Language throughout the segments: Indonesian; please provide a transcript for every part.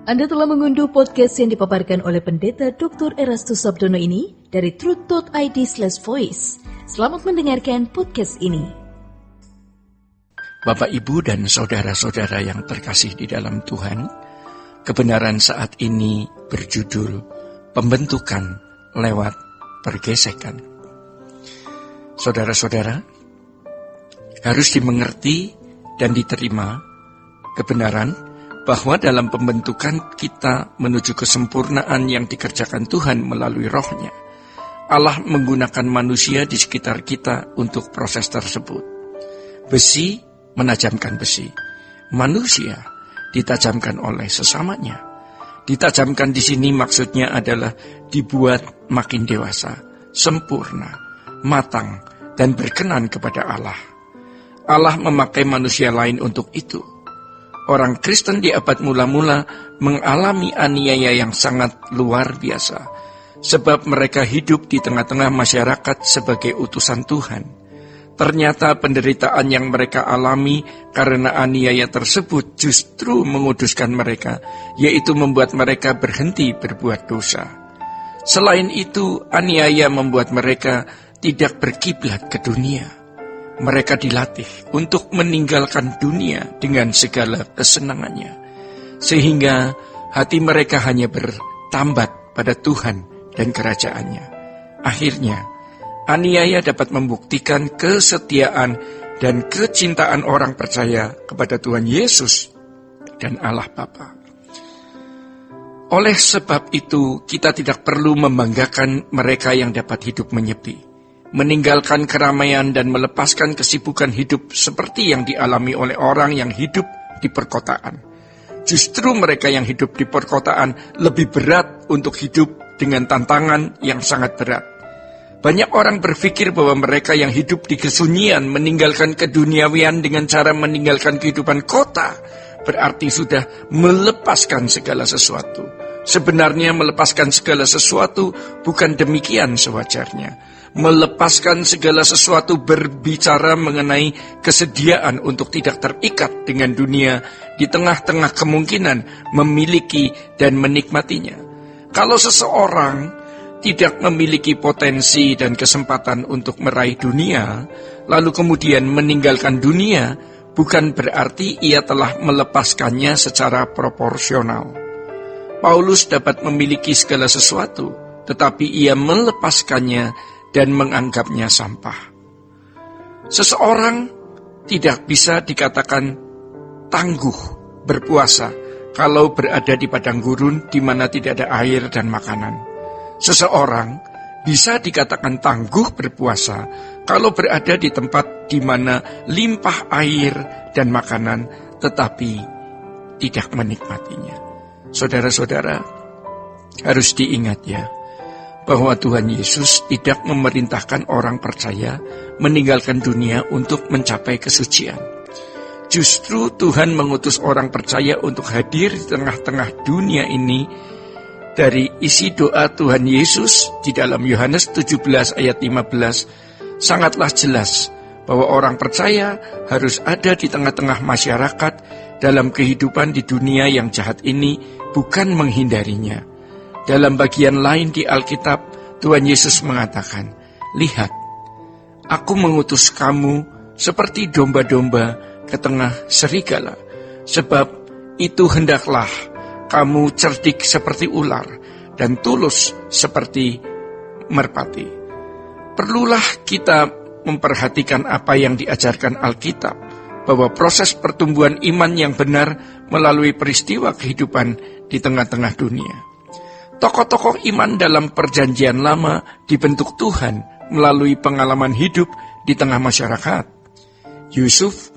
Anda telah mengunduh podcast yang dipaparkan oleh Pendeta Dr. Erastus Sabdono ini dari truth.id/voice. Selamat mendengarkan podcast ini. Bapak, Ibu, dan saudara-saudara yang terkasih di dalam Tuhan, kebenaran saat ini berjudul Pembentukan lewat Pergesekan. Saudara-saudara, harus dimengerti dan diterima kebenaran bahwa dalam pembentukan kita menuju kesempurnaan yang dikerjakan Tuhan melalui Roh-Nya, Allah menggunakan manusia di sekitar kita untuk proses tersebut. Besi menajamkan besi, manusia ditajamkan oleh sesamanya. Ditajamkan di sini maksudnya adalah dibuat makin dewasa, sempurna, matang, dan berkenan kepada Allah. Allah memakai manusia lain untuk itu. Orang Kristen di abad mula-mula mengalami aniaya yang sangat luar biasa, sebab mereka hidup di tengah-tengah masyarakat sebagai utusan Tuhan. Ternyata penderitaan yang mereka alami karena aniaya tersebut justru menguduskan mereka, yaitu membuat mereka berhenti berbuat dosa. Selain itu, aniaya membuat mereka tidak berkiblat ke dunia. Mereka dilatih untuk meninggalkan dunia dengan segala kesenangannya, sehingga hati mereka hanya bertambat pada Tuhan dan kerajaannya. Akhirnya, aniaya dapat membuktikan kesetiaan dan kecintaan orang percaya kepada Tuhan Yesus dan Allah Bapa. Oleh sebab itu, kita tidak perlu membanggakan mereka yang dapat hidup menyepi, meninggalkan keramaian dan melepaskan kesibukan hidup seperti yang dialami oleh orang yang hidup di perkotaan. Justru mereka yang hidup di perkotaan lebih berat untuk hidup dengan tantangan yang sangat berat. Banyak orang berpikir bahwa mereka yang hidup di kesunyian meninggalkan keduniawian dengan cara meninggalkan kehidupan kota berarti sudah melepaskan segala sesuatu. Sebenarnya melepaskan segala sesuatu bukan demikian sewajarnya. Melepaskan segala sesuatu berbicara mengenai kesediaan untuk tidak terikat dengan dunia di tengah-tengah kemungkinan memiliki dan menikmatinya. Kalau seseorang tidak memiliki potensi dan kesempatan untuk meraih dunia, lalu kemudian meninggalkan dunia, bukan berarti ia telah melepaskannya secara proporsional. Paulus dapat memiliki segala sesuatu, tetapi ia melepaskannya dan menganggapnya sampah. Seseorang tidak bisa dikatakan tangguh berpuasa kalau berada di padang gurun di mana tidak ada air dan makanan. Seseorang bisa dikatakan tangguh berpuasa kalau berada di tempat di mana limpah air dan makanan tetapi tidak menikmatinya. Saudara-saudara, harus diingat ya, bahwa Tuhan Yesus tidak memerintahkan orang percaya meninggalkan dunia untuk mencapai kesucian. Justru Tuhan mengutus orang percaya untuk hadir di tengah-tengah dunia ini. Dari isi doa Tuhan Yesus di dalam Yohanes 17 ayat 15, sangatlah jelas bahwa orang percaya harus ada di tengah-tengah masyarakat dalam kehidupan di dunia yang jahat ini, bukan menghindarinya. Dalam bagian lain di Alkitab, Tuhan Yesus mengatakan, "Lihat, aku mengutus kamu seperti domba-domba ke tengah serigala. Sebab itu hendaklah kamu cerdik seperti ular dan tulus seperti merpati." Perlulah kita memperhatikan apa yang diajarkan Alkitab, bahwa proses pertumbuhan iman yang benar melalui peristiwa kehidupan di tengah-tengah dunia. Tokoh-tokoh iman dalam perjanjian lama dibentuk Tuhan melalui pengalaman hidup di tengah masyarakat. Yusuf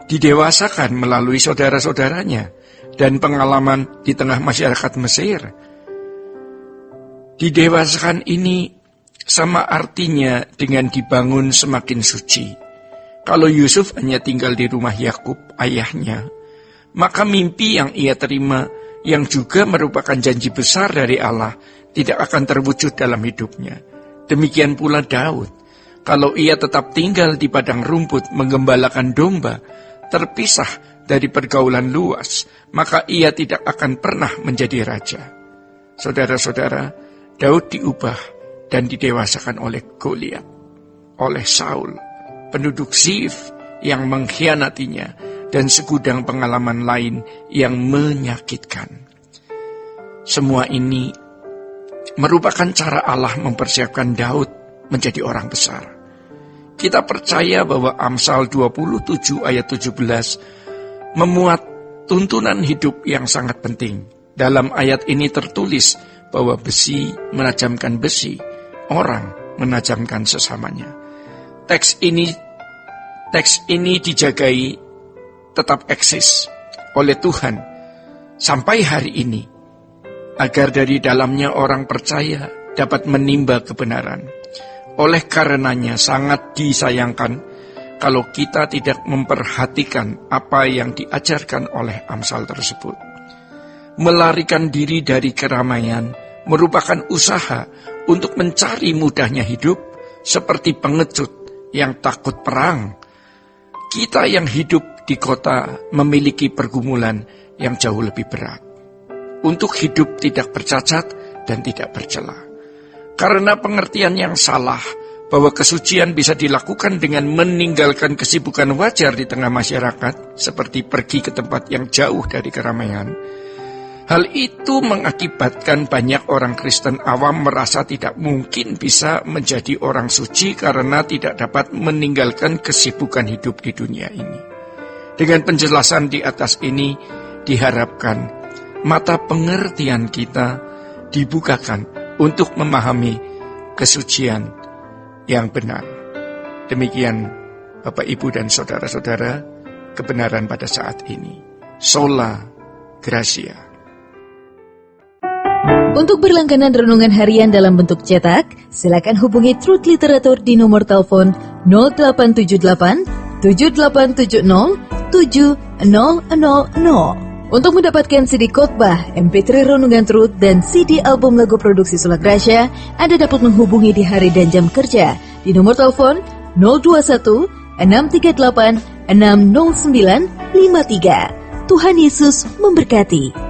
didewasakan melalui saudara-saudaranya dan pengalaman di tengah masyarakat Mesir. Didewasakan ini sama artinya dengan dibangun semakin suci. Kalau Yusuf hanya tinggal di rumah Yakub, ayahnya, maka mimpi yang ia terima, yang juga merupakan janji besar dari Allah, tidak akan terwujud dalam hidupnya. Demikian pula Daud, kalau ia tetap tinggal di padang rumput menggembalakan domba, terpisah dari pergaulan luas, maka ia tidak akan pernah menjadi raja. Saudara-saudara, Daud diubah dan didewasakan oleh Goliat, oleh Saul, penduduk Zif yang mengkhianatinya, dan segudang pengalaman lain yang menyakitkan. Semua ini merupakan cara Allah mempersiapkan Daud menjadi orang besar. Kita percaya bahwa Amsal 27 ayat 17 memuat tuntunan hidup yang sangat penting. Dalam ayat ini tertulis bahwa besi menajamkan besi, orang menajamkan sesamanya. Teks ini dijagai tetap eksis oleh Tuhan sampai hari ini, agar dari dalamnya orang percaya dapat menimba kebenaran. Oleh karenanya sangat disayangkan kalau kita tidak memperhatikan apa yang diajarkan oleh Amsal tersebut. Melarikan diri dari keramaian merupakan usaha untuk mencari mudahnya hidup, seperti pengecut yang takut perang. Kita yang hidup di kota memiliki pergumulan yang jauh lebih berat. Untuk hidup tidak bercacat dan tidak bercela. Karena pengertian yang salah bahwa kesucian bisa dilakukan dengan meninggalkan kesibukan wajar di tengah masyarakat, seperti pergi ke tempat yang jauh dari keramaian. Hal itu mengakibatkan banyak orang Kristen awam merasa tidak mungkin bisa menjadi orang suci karena tidak dapat meninggalkan kesibukan hidup di dunia ini. Dengan penjelasan di atas ini, diharapkan mata pengertian kita dibukakan untuk memahami kesucian yang benar. Demikian Bapak, Ibu, dan saudara-saudara, kebenaran pada saat ini. Sola Gracia. Untuk berlangganan renungan harian dalam bentuk cetak, silakan hubungi Truth Literatur di nomor telepon 0878 7870 7000. Untuk mendapatkan CD khotbah, MP3 Renungan Truth, dan CD album lagu produksi Sola Gracia, Anda dapat menghubungi di hari dan jam kerja di nomor telepon 021 638 60953. Tuhan Yesus memberkati.